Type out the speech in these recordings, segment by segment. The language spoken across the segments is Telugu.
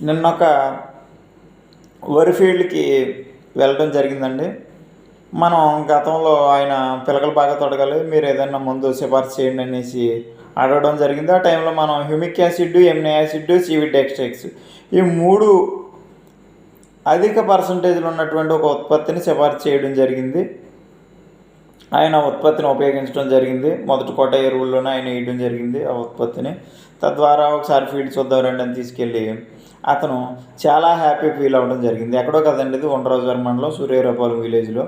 నిన్నొక వరి ఫీల్డ్కి వెళ్ళడం జరిగిందండి. మనం గతంలో ఆయన పిలకలు బాగా తొడగాలి, మీరు ఏదైనా మందు సిఫార్సు చేయండి అనేసి అడగడం జరిగింది. ఆ టైంలో మనం హ్యూమిక్ యాసిడ్, ఎమినో యాసిడ్, సివిడెక్స్ట్రెక్స్ ఈ 3 అధిక పర్సంటేజ్లు ఉన్నటువంటి ఒక ఉత్పత్తిని సిఫార్సు చేయడం జరిగింది. ఆయన ఉత్పత్తిని ఉపయోగించడం జరిగింది. మొదటి కోట ఎరువుల్లోనే ఆయన వేయడం జరిగింది ఆ ఉత్పత్తిని. తద్వారా ఒకసారి ఫీల్డ్ చూద్దాం రండి అని తీసుకెళ్ళి అతను చాలా హ్యాపీ ఫీల్ అవ్వడం జరిగింది. ఎక్కడో కదండి, ఇది ఉండరాజువారి మండలం సూర్యారావుపాలెం విలేజ్లో.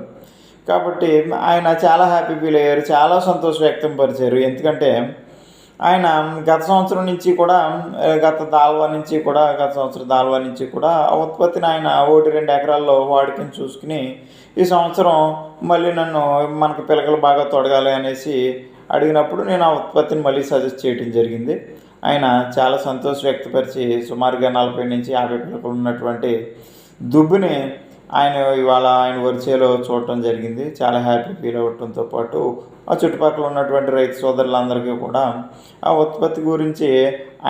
కాబట్టి ఆయన చాలా హ్యాపీ ఫీల్ అయ్యారు, చాలా సంతోషం వ్యక్తం పరిచారు. ఎందుకంటే ఆయన గత సంవత్సరం నుంచి కూడా గత సంవత్సరం దాల్వా నుంచి కూడా ఆ ఉత్పత్తిని ఆయన 1-2 ఎకరాల్లో వాడుకని చూసుకుని ఈ సంవత్సరం మళ్ళీ నన్ను మనకు పిలకలు బాగా తొడగాలి అనేసి అడిగినప్పుడు నేను ఆ ఉత్పత్తిని మళ్ళీ సజెస్ట్ చేయడం జరిగింది. ఆయన చాలా సంతోషం వ్యక్తపరిచి సుమారుగా 40-50 పిలకలు ఉన్నటువంటి దుబ్బుని ఇవాళ ఆయన వరిచేలో చూడటం జరిగింది. చాలా హ్యాపీ ఫీల్ అవ్వడంతో పాటు ఆ చుట్టుపక్కల ఉన్నటువంటి రైతు సోదరులందరికీ కూడా ఆ ఉత్పత్తి గురించి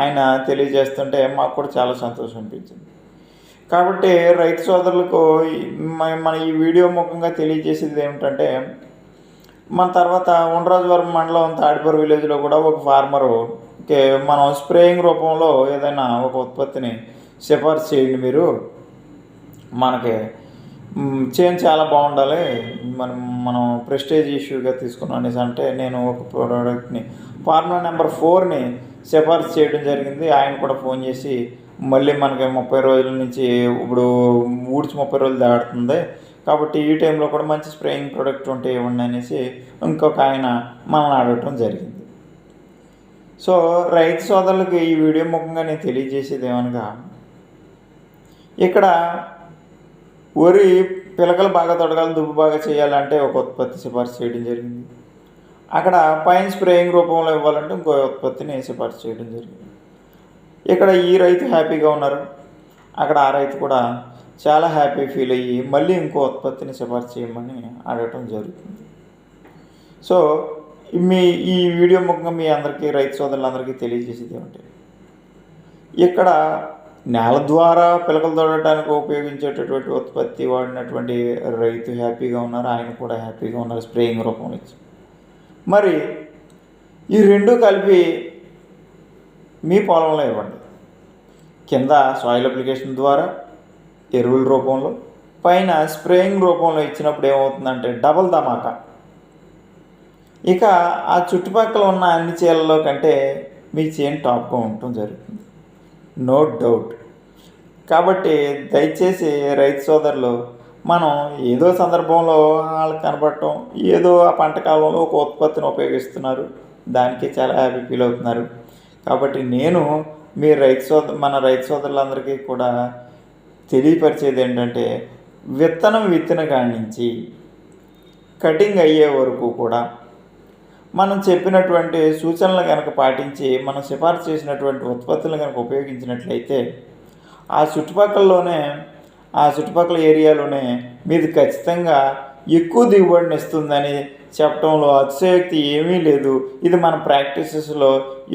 ఆయన తెలియజేస్తుంటే మాకు కూడా చాలా సంతోషం అనిపించింది. కాబట్టి రైతు సోదరులకు మన ఈ వీడియో ముఖంగా తెలియజేసేది ఏమిటంటే, మన తర్వాత ఉండరాజువారం మండలం తాడిపూర్ విలేజ్లో కూడా ఒక ఫార్మరు మనం స్ప్రేయింగ్ రూపంలో ఏదైనా ఒక ఉత్పత్తిని సిఫార్సు చేయండి మీరు, మనకి చేంజ్ చాలా బాగుండాలి, మనం ప్రెస్టేజ్ ఇష్యూగా తీసుకున్నాం అనేసి అంటే నేను ఒక ప్రోడక్ట్ని ఫార్ములా నెంబర్ 4ని సిఫార్సు చేయడం జరిగింది. ఆయన కూడా ఫోన్ చేసి మళ్ళీ మనకి 30 రోజుల నుంచి ఇప్పుడు 30 రోజులు దాటుతుంది, కాబట్టి ఈ టైంలో కూడా మంచి స్ప్రేయింగ్ ప్రోడక్ట్ ఉంటే ఇవ్వండి అనేసి ఇంకొక ఆయన మనల్ని అడగటం జరిగింది. సో రైతు సోదరులకి ఈ వీడియో ముఖంగా నేను తెలియజేసేది ఏమనగా, ఇక్కడ వరి పిలకలు బాగా తొడగాలి, దుబ్బు బాగా చేయాలంటే ఒక ఉత్పత్తి సిఫార్సు చేయడం జరిగింది. అక్కడ పైన స్ప్రేయింగ్ రూపంలో ఇవ్వాలంటే ఇంకో ఉత్పత్తిని సిఫార్సు చేయడం జరిగింది. ఇక్కడ ఈ రైతు హ్యాపీగా ఉన్నారు, అక్కడ ఆ రైతు కూడా చాలా హ్యాపీ ఫీల్ అయ్యి మళ్ళీ ఇంకో ఉత్పత్తిని సిఫార్సు చేయమని అడగటం జరుగుతుంది. సో ఈ వీడియో ముఖంగా మీ అందరికీ రైతు సోదరులందరికీ తెలియజేసేది ఏమంటే, ఇక్కడ నేల ద్వారా పిలకలు తోడటానికి ఉపయోగించేటటువంటి ఉత్పత్తి వాడినటువంటి రైతు హ్యాపీగా ఉన్నారు, ఆయన కూడా హ్యాపీగా ఉన్నారు స్ప్రేయింగ్ రూపంలో ఇచ్చి. మరి ఈ 2 కలిపి మీ పొలంలో ఇవ్వండి. కింద సాయిల్ అప్లికేషన్ ద్వారా ఎరువుల రూపంలో, పైన స్ప్రేయింగ్ రూపంలో ఇచ్చినప్పుడు ఏమవుతుందంటే డబల్ ధమాకా. ఇక ఆ చుట్టుపక్కల ఉన్న అన్ని చేలలో కంటే మీ చేను టాప్గా ఉండటం జరుగుతుంది, నో డౌట్. కాబట్టి దయచేసి రైతు సోదరులు, మనం ఏదో సందర్భంలో వాళ్ళకి కనపడటం, ఏదో ఆ పంట కాలంలో ఒక ఉత్పత్తిని ఉపయోగిస్తున్నారు, దానికి చాలా హ్యాపీ ఫీల్ అవుతున్నారు. కాబట్టి నేను మన రైతు సోదరులందరికీ కూడా తెలియపరిచేది ఏంటంటే, విత్తనం విత్తిన కాడి నుంచి కటింగ్ అయ్యే వరకు కూడా మనం చెప్పినటువంటి సూచనలు కనుక పాటించి మనం సిఫార్సు చేసినటువంటి ఉత్పత్తులను కనుక ఉపయోగించినట్లయితే ఆ చుట్టుపక్కల ఏరియాలోనే మీది ఖచ్చితంగా ఎక్కువ దిగుబడిని ఇస్తుందని చెప్పడంలో అతిశయోక్తి ఏమీ లేదు. ఇది మన ప్రాక్టీసెస్లో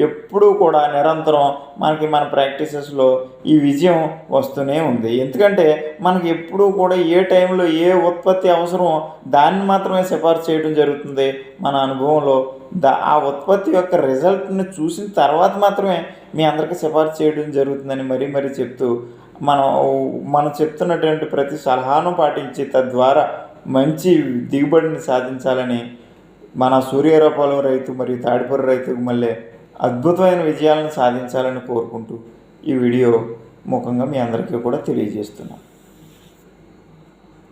ఎప్పుడూ కూడా నిరంతరం మన ప్రాక్టీసెస్లో ఈ విజయం వస్తూనే ఉంది. ఎందుకంటే మనకి ఎప్పుడూ కూడా ఏ టైంలో ఏ ఉత్పత్తి అవసరం దాన్ని మాత్రమే సిఫార్సు చేయడం జరుగుతుంది. మన అనుభవంలో ఆ ఉత్పత్తి యొక్క రిజల్ట్ని చూసిన తర్వాత మాత్రమే మీ అందరికీ సిఫార్సు చేయడం జరుగుతుందని మరీ చెప్తూ, మనం చెప్తున్నటువంటి ప్రతి సలహాను పాటించి తద్వారా మంచి దిగుబడిని సాధించాలని, మన సూర్యారావుపాలెం రైతు మరియు తాడిపూర్ రైతుకు మళ్ళీ అద్భుతమైన విజయాలను సాధించాలని కోరుకుంటూ ఈ వీడియో ముఖంగా మీ అందరికీ కూడా తెలియజేస్తున్నాను.